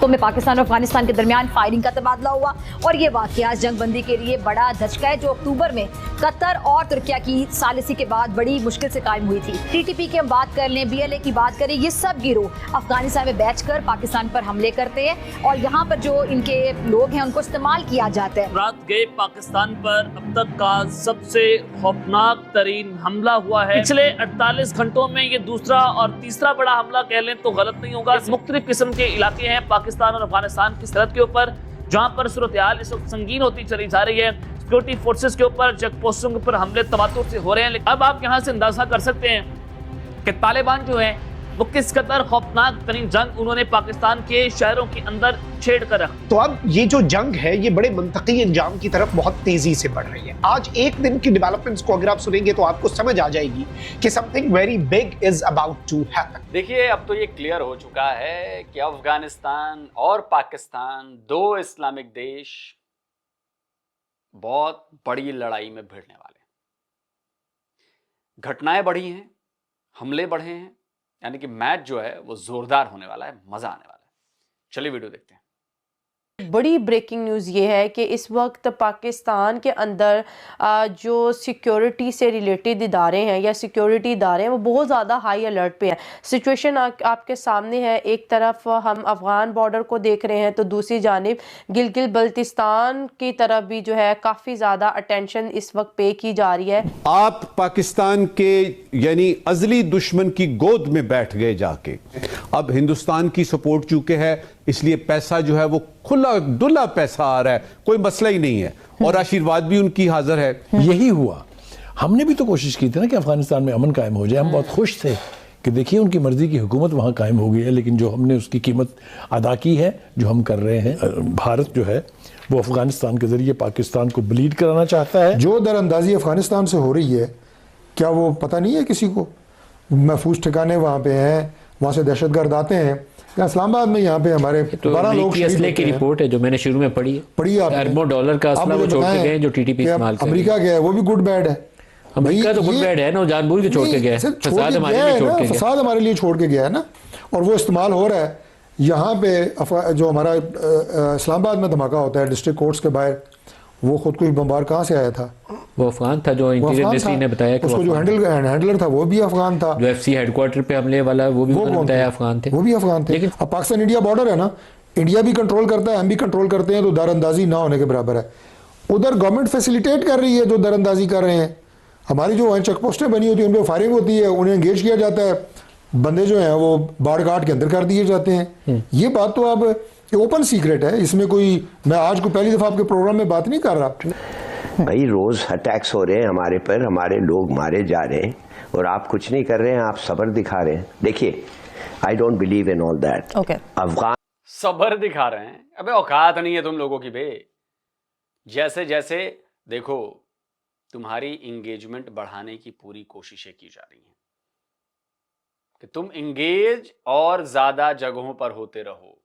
तो में पाकिस्तान और अफगानिस्तान के दरमियान फायरिंग का तबादला हुआ और ये वाकया जंग बंदी के लिए बड़ा धचका है जो अक्टूबर में कतर और तुर्किया की सालिसी के बाद बड़ी मुश्किल से कायम हुई थी। टीटीपी की हम बात कर लें, BLA की बात करें, ये सब गिरोह अफगानिस्तान में बैठकर पाकिस्तान पर हमले करते हैं और यहाँ पर जो इनके लोग हैं उनको इस्तेमाल किया जाता है। रात गए पाकिस्तान पर अब तक का सबसे खौफनाक तरीन हमला हुआ है। पिछले 48 घंटों में ये दूसरा और तीसरा बड़ा हमला कह लें तो गलत नहीं होगा। मुख्तलिफ किस्म के इलाके हैं पाकिस्तान और अफगानिस्तान की सरहद के ऊपर जहां पर सूरत हाल इस वक्त संगीन होती चली जा रही है। सिक्योरिटी फोर्सेस के ऊपर, चेक पोस्टों के ऊपर हमले तवातुर से हो रहे हैं। अब आप यहां से अंदाजा कर सकते हैं कि तालिबान जो है वो किस कदर खौफनाक तरीन जंग उन्होंने पाकिस्तान के शहरों के अंदर छेड़ कर रखा। तो अब ये जो जंग है ये बड़े मंतकी अंजाम की तरफ बहुत तेजी से बढ़ रही है। आज एक दिन की डेवलपमेंट्स को अगर आप सुनेंगे तो आपको समझ आ जाएगी कि something very big is about to happen. देखिए, अब तो ये क्लियर हो चुका है कि अफगानिस्तान और पाकिस्तान, दो इस्लामिक देश, बहुत बड़ी लड़ाई में भिड़ने वाले हैं। घटनाएं बढ़ी हैं, हमले बढ़े हैं, यानी कि मैच जो है वो जोरदार होने वाला है, मजा आने वाला है। चलिए वीडियो देखते हैं। बड़ी ब्रेकिंग न्यूज़ ये है कि इस वक्त पाकिस्तान के अंदर जो सिक्योरिटी से रिलेटेड इदारे हैं या सिक्योरिटी इदारे हैं वो बहुत ज़्यादा हाई अलर्ट पे हैं। सिचुएशन आपके सामने है। एक तरफ हम अफ़गान बॉर्डर को देख रहे हैं तो दूसरी जानिब गिलगित बल्तिस्तान की तरफ भी जो है काफ़ी ज़्यादा अटेंशन इस वक्त पे की जा रही है। आप पाकिस्तान के यानी अजली दुश्मन की गोद में बैठ गए जाके। अब हिंदुस्तान की सपोर्ट चूंकि है इसलिए पैसा जो है वो खुला दुला पैसा आ रहा है, कोई मसला ही नहीं है और आशीर्वाद भी उनकी हाजिर है। यही हुआ। हमने भी तो कोशिश की थी ना कि अफगानिस्तान में अमन कायम हो जाए। हम बहुत खुश थे कि देखिए उनकी मर्जी की हुकूमत वहाँ कायम हो गई है, लेकिन जो हमने उसकी कीमत अदा की है, जो हम कर रहे हैं, भारत जो है वो अफगानिस्तान के जरिए पाकिस्तान को ब्लीड कराना चाहता है। जो दरअंदाजी अफगानिस्तान से हो रही है, क्या वो पता नहीं है किसी को? महफूज ठिकाने वहाँ पे हैं, वहाँ से दहशतगर्द आते हैं। इस्लामाबाद में यहाँ पे हमारे 12 लोग असले की रिपोर्ट है जो मैंने शुरू में पढ़ी है। अरबों डॉलर का असला वो छोड़ के गए जो टीटीपी इस्तेमाल कर रहे हैं। अमेरिका गया है, वो भी गुड बैड है। अमेरिका तो गुड बैड है ना, जानबूझ के छोड़ के गया है। फसाद हमारे लिए छोड़ के गया है ना, और वो इस्तेमाल हो रहा है। यहाँ पे जो हमारा इस्लामाबाद में धमाका होता है डिस्ट्रिक्ट कोर्ट्स के बाहर, वो खुदकुश बमबार कहाँ से आया था? वो अफगान था जो इंटीरियर मिनिस्ट्री ने बताया कि उसको जो हैंडलर था वो भी अफगान था। जो FC हेडक्वार्टर पे हमले वाला वो भी बताया अफगान थे। वो भी अफगान थे। लेकिन अब पाकिस्तान इंडिया बॉर्डर है ना, इंडिया भी कंट्रोल करता है, हम भी कंट्रोल करते हैं, तो दरअंदाजी ना होने के बराबर है। उधर गवर्नमेंट फैसिलिटेट कर रही है जो दरअंदाजी कर रहे हैं। हमारी जो चेक पोस्टें बनी होती है उन पर फायरिंग होती है, उन्हें एंगेज किया जाता है, बंदे जो हैं वो बाढ़ घाट के अंदर कर दिए जाते हैं। ये बात तो अब ओपन सीक्रेट है, इसमें कोई, मैं आज को पहली दफा आपके प्रोग्राम में बात नहीं कर रहा। भाई रोज अटैक्स हो रहे हैं हमारे पर, हमारे लोग मारे जा रहे हैं और आप कुछ नहीं कर रहे हैं, आप सब्र दिखा रहे हैं। देखिए, I don't believe in all that. Afghan सब्र दिखा रहे हैं, अबे औकात नहीं है तुम लोगों की बे। जैसे जैसे देखो तुम्हारी इंगेजमेंट बढ़ाने की पूरी कोशिशें की जा रही हैं कि तुम इंगेज और ज्यादा जगहों पर होते रहो,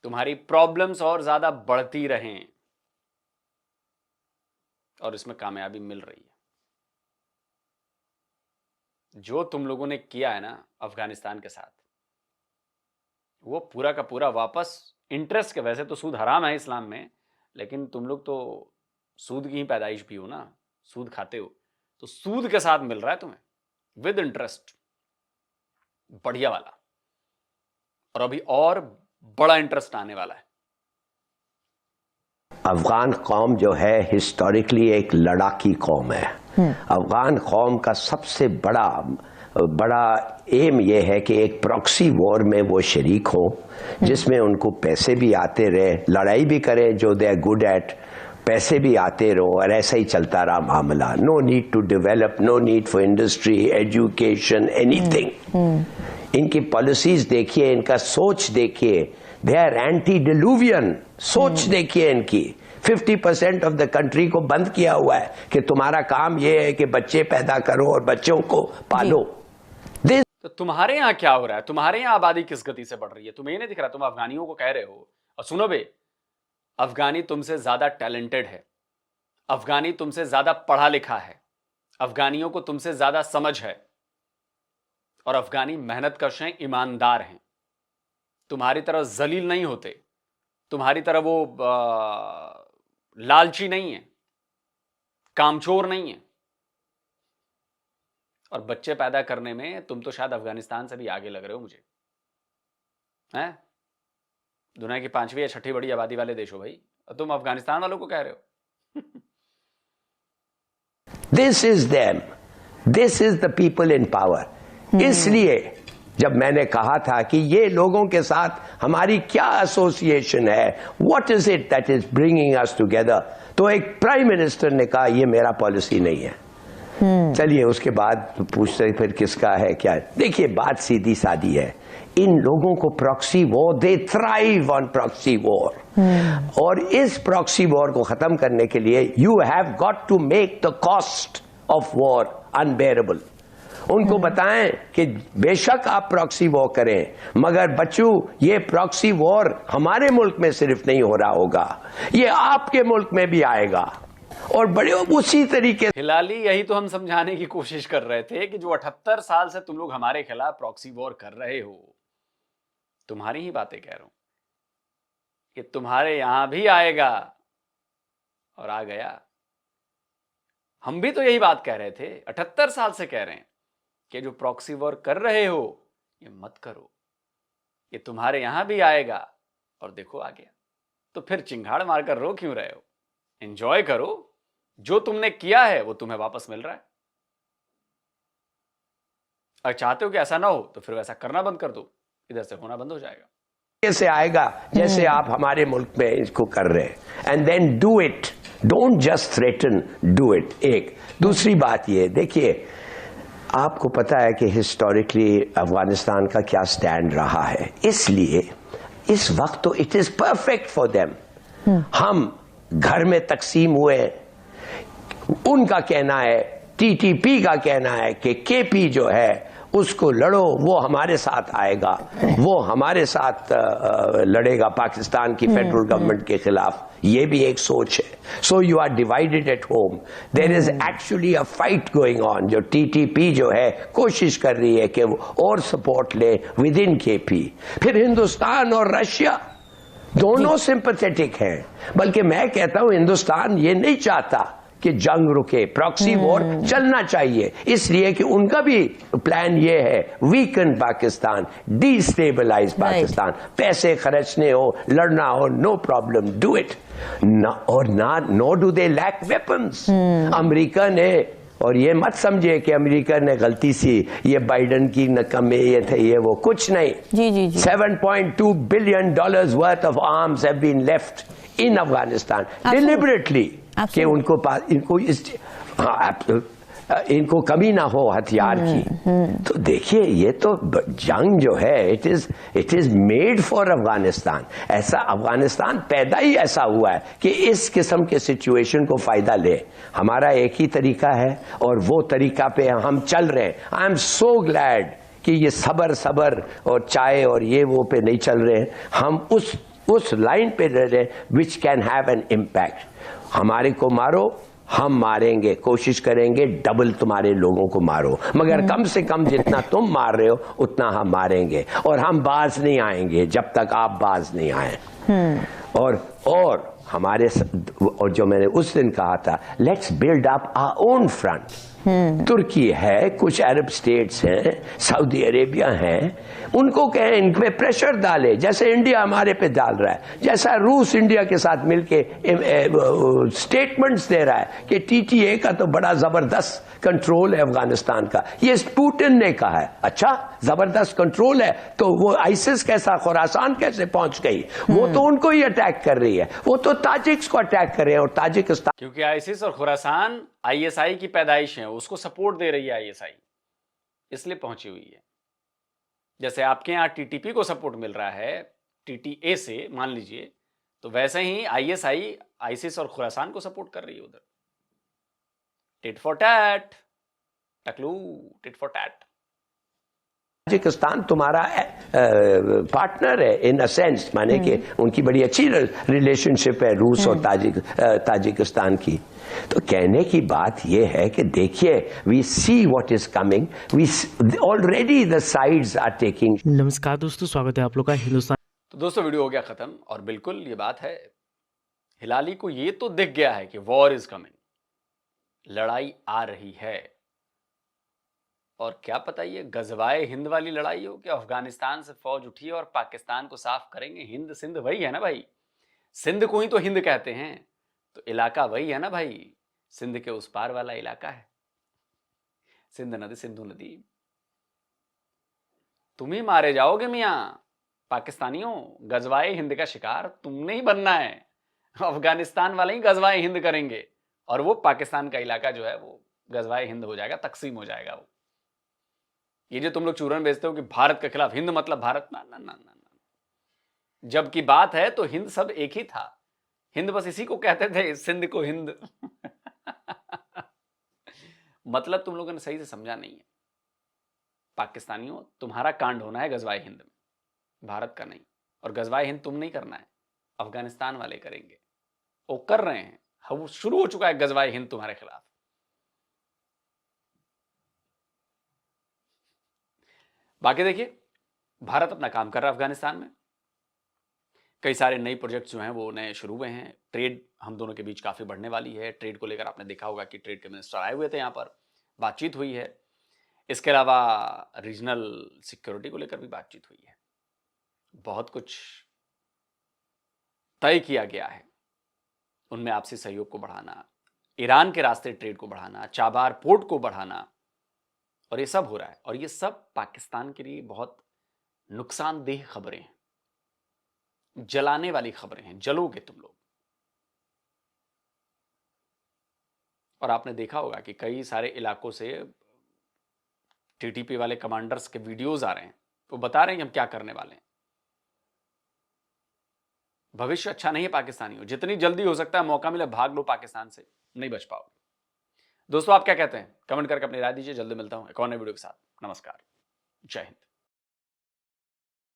तुम्हारी प्रॉब्लम्स और ज्यादा बढ़ती रहें, और इसमें कामयाबी मिल रही है। जो तुम लोगों ने किया है ना अफगानिस्तान के साथ, वो पूरा का पूरा वापस इंटरेस्ट के, वैसे तो सूद हराम है इस्लाम में, लेकिन तुम लोग तो सूद की ही पैदाइश भी हो ना, सूद खाते हो, तो सूद के साथ मिल रहा है तुम्हें विद इंटरेस्ट, बढ़िया वाला। और अभी और बड़ा इंटरेस्ट आने वाला है। अफगान कौम जो है हिस्टोरिकली एक लड़ाकी कौम है। अफगान कौम का सबसे बड़ा एम यह है कि एक प्रॉक्सी वॉर में वो शरीक हो, जिसमें उनको पैसे भी आते रहे, लड़ाई भी करें जो दे आर गुड एट, पैसे भी आते रहो, और ऐसा ही चलता रहा मामला। No need to develop, no need for industry, education, anything. इनकी पॉलिसीज देखिए, इनका सोच देखिए, दे आर एंटी डिलूवियन। सोच देखिए इनकी। 50% ऑफ द कंट्री को बंद किया हुआ है कि तुम्हारा काम यह है कि बच्चे पैदा करो और बच्चों को पालो। तो तुम्हारे यहाँ क्या हो रहा है? तुम्हारे यहाँ आबादी किस गति से बढ़ रही है? तुम्हें नहीं दिख रहा? तुम अफगानियों को कह रहे हो, और सुनो बे, अफगानी तुमसे ज्यादा टैलेंटेड है, अफगानी तुमसे ज्यादा पढ़ा लिखा है, अफगानियों को तुमसे ज्यादा समझ है, और अफगानी मेहनत कश हैं, ईमानदार हैं। तुम्हारी तरह जलील नहीं होते, तुम्हारी तरह वो लालची नहीं है, कामचोर नहीं है। और बच्चे पैदा करने में तुम तो शायद अफगानिस्तान से भी आगे लग रहे हो मुझे, हैं? दुनिया की 5वीं या 6ठी बड़ी आबादी वाले देश हो भाई, और तुम अफगानिस्तान वालों को कह रहे हो। This is them, this is the people in power. इसलिए जब मैंने कहा था कि ये लोगों के साथ हमारी क्या एसोसिएशन है, what is it that is bringing us together, तो एक प्राइम मिनिस्टर ने कहा ये मेरा पॉलिसी नहीं है। चलिए उसके बाद पूछते फिर किसका है क्या। देखिए बात सीधी सादी है, इन लोगों को proxy war, they thrive on proxy war, और इस प्रॉक्सी वॉर को खत्म करने के लिए you have got to make the cost of war unbearable. उनको बताएं कि बेशक आप प्रॉक्सी वॉर करें, मगर बच्चों ये प्रॉक्सी वॉर हमारे मुल्क में सिर्फ नहीं हो रहा होगा, ये आपके मुल्क में भी आएगा। और बड़े उसी तरीके हिलाली यही तो हम समझाने की कोशिश कर रहे थे कि जो 78 साल से तुम लोग हमारे खिलाफ प्रॉक्सी वॉर कर रहे हो, तुम्हारी ही बातें कह रहा हूं कि तुम्हारे यहां भी आएगा, और आ गया। हम भी तो यही बात कह रहे थे, 78 साल से कह रहे हैं कि जो प्रॉक्सी वॉर कर रहे हो ये मत करो, ये तुम्हारे यहां भी आएगा, और देखो आ गया। तो फिर चिंगाड़ मारकर रो क्यों रहे हो? एंजॉय करो, जो तुमने किया है वो तुम्हें वापस मिल रहा है। अगर चाहते हो कि ऐसा ना हो तो फिर वैसा करना बंद कर दो, इधर से होना बंद हो जाएगा। कैसे आएगा जैसे आप हमारे मुल्क में इसको कर रहे हैं, and then do it, don't just threaten, do it. एक दूसरी बात ये देखिए, आपको पता है कि हिस्टोरिकली अफगानिस्तान का क्या स्टैंड रहा है, इसलिए इस वक्त तो it is perfect for them. हम घर में तकसीम हुए, उनका कहना है, टीटीपी का कहना है कि केपी जो है उसको लड़ो, वो हमारे साथ आएगा, वो हमारे साथ लड़ेगा पाकिस्तान की फेडरल गवर्नमेंट के खिलाफ। ये भी एक सोच है। So you are divided at home, there is actually a fight going on. जो टीटीपी जो है कोशिश कर रही है कि वो और सपोर्ट ले विद इन केपी। फिर हिंदुस्तान और रशिया दोनों सिंपैथेटिक हैं, बल्कि मैं कहता हूं हिंदुस्तान ये नहीं चाहता कि जंग रुके, प्रॉक्सी वॉर चलना चाहिए, इसलिए कि उनका भी प्लान ये है वीकन पाकिस्तान, डिस्टेबलाइज पाकिस्तान। पैसे खर्चने हो, लड़ना हो, नो प्रॉब्लम, डू इट। और no do they lack weapons. America ने, और ये मत समझिए कि अमेरिका ने गलती सी ये बाइडन की नकमे ये थे, ये वो कुछ नहीं। जी। 7.2 billion dollars worth of arms have been left in Afghanistan deliberately, कि उनको इनको कमी ना हो हथियार की। तो देखिए ये तो जंग जो है it is made for Afghanistan. ऐसा अफगानिस्तान पैदा ही ऐसा हुआ है कि इस किस्म के सिचुएशन को फायदा ले। हमारा एक ही तरीका है और वो तरीका पे हम चल रहे हैं। आई एम सो ग्लैड कि ये सबर और चाय और ये वो पे नहीं चल रहे हैं, हम उस लाइन पे रह रहे हैं which can have an impact. हमारे को मारो, हम मारेंगे, कोशिश करेंगे डबल तुम्हारे लोगों को मारो, मगर कम से कम जितना तुम मार रहे हो उतना हम मारेंगे, और हम बाज नहीं आएंगे जब तक आप बाज नहीं आए। और हमारे और जो मैंने उस दिन कहा था, let's build up our own front. तुर्की है, कुछ अरब स्टेट्स हैं, सऊदी अरेबिया हैं, उनको कहें इन पे प्रेशर डाले, जैसे इंडिया हमारे पे डाल रहा है, जैसा रूस इंडिया के साथ मिलके स्टेटमेंट्स दे रहा है कि टीटीए का तो बड़ा जबरदस्त कंट्रोल है अफगानिस्तान का। ये पुतिन ने कहा है, अच्छा जबरदस्त कंट्रोल है, तो वो आईसिस कैसा, खुरासान कैसे पहुंच गई? वो तो उनको ही अटैक कर रही है, वो तो ताजिक्स को अटैक कर रहे हैं, और ताजिकिस्तान, क्योंकि आईसिस और खुरासान आईएसआई की पैदाइश है, उसको सपोर्ट दे रही है आईएसआई, इसलिए पहुंची हुई है। जैसे आपके यहां टीटीपी को सपोर्ट मिल रहा है टीटीए से, मान लीजिए, तो वैसे ही आईएसआई आईसिस और खुरासान को सपोर्ट कर रही है उधर। टिट फॉर टैट, टकलू, टिट फॉर टैट। ताजिकिस्तान तुम्हारा पार्टनर है इन अ सेंस, माने कि उनकी बड़ी अच्छी रिलेशनशिप है रूस और ताजिकिस्तान की। तो कहने की बात यह है कि देखिए, we see what is coming, we already the sides are taking. नमस्कार दोस्तों, स्वागत है आप लोग का हिंदुस्तान। तो दोस्तों वीडियो हो गया खत्म, और बिल्कुल ये बात है, हिलाली को ये तो दिख गया है कि वॉर इज कमिंग, लड़ाई आ रही है। और क्या पता ये गजवाए हिंद वाली लड़ाई हो कि अफगानिस्तान से फौज उठी और पाकिस्तान को साफ करेंगे। हिंद सिंध वही है ना भाई, सिंध को ही तो हिंद कहते हैं, तो इलाका वही है ना भाई, सिंध के उस पार वाला इलाका है। सिंध नदी, सिंधु नदी। तुम ही मारे जाओगे मियां पाकिस्तानियों, गजवाए हिंद का शिकार तुमने ही बनना है। अफगानिस्तान वाले ही गजवाए हिंद करेंगे और वो पाकिस्तान का इलाका जो है वो गजवाए हिंद हो जाएगा, तकसीम हो जाएगा वो। ये जो तुम लोग चूरन बेचते हो कि भारत के खिलाफ, हिंद मतलब भारत, ना ना ना ना ना। जब की बात है तो हिंद सब एक ही था, हिंद बस इसी को कहते थे, सिंध को हिंद। मतलब तुम लोगों ने सही से समझा नहीं है। पाकिस्तानियों, तुम्हारा कांड होना है गजवाए हिंद में, भारत का नहीं। और गजवाए हिंद तुम नहीं करना है, अफगानिस्तान वाले करेंगे। वो कर रहे हैं, वो शुरू हो चुका है गजवाए हिंद तुम्हारे खिलाफ। बाकी देखिए, भारत अपना काम कर रहा है अफगानिस्तान में। कई सारे नए प्रोजेक्ट्स जो हैं वो नए शुरू हुए हैं। ट्रेड हम दोनों के बीच काफ़ी बढ़ने वाली है। ट्रेड को लेकर आपने देखा होगा कि ट्रेड के मिनिस्टर आए हुए थे यहाँ पर, बातचीत हुई है। इसके अलावा रीजनल सिक्योरिटी को लेकर भी बातचीत हुई है। बहुत कुछ तय किया गया है, उनमें आपसी सहयोग को बढ़ाना, ईरान के रास्ते ट्रेड को बढ़ाना, चाबार पोर्ट को बढ़ाना, और ये सब हो रहा है। और ये सब पाकिस्तान के लिए बहुत नुकसानदेह खबरें हैं, जलाने वाली खबरें हैं, जलोगे तुम लोग। और आपने देखा होगा कि कई सारे इलाकों से टीटीपी वाले कमांडर्स के वीडियोस आ रहे हैं, वो बता रहे हैं कि हम क्या करने वाले हैं। भविष्य अच्छा नहीं है पाकिस्तानियों, जितनी जल्दी हो सकता है मौका मिले भाग लो पाकिस्तान से, नहीं बच पाओगे। दोस्तों आप क्या कहते हैं, कमेंट करके अपनी राय दीजिए। जल्दी मिलता हूं एक और नए वीडियो के साथ। नमस्कार, जय हिंद।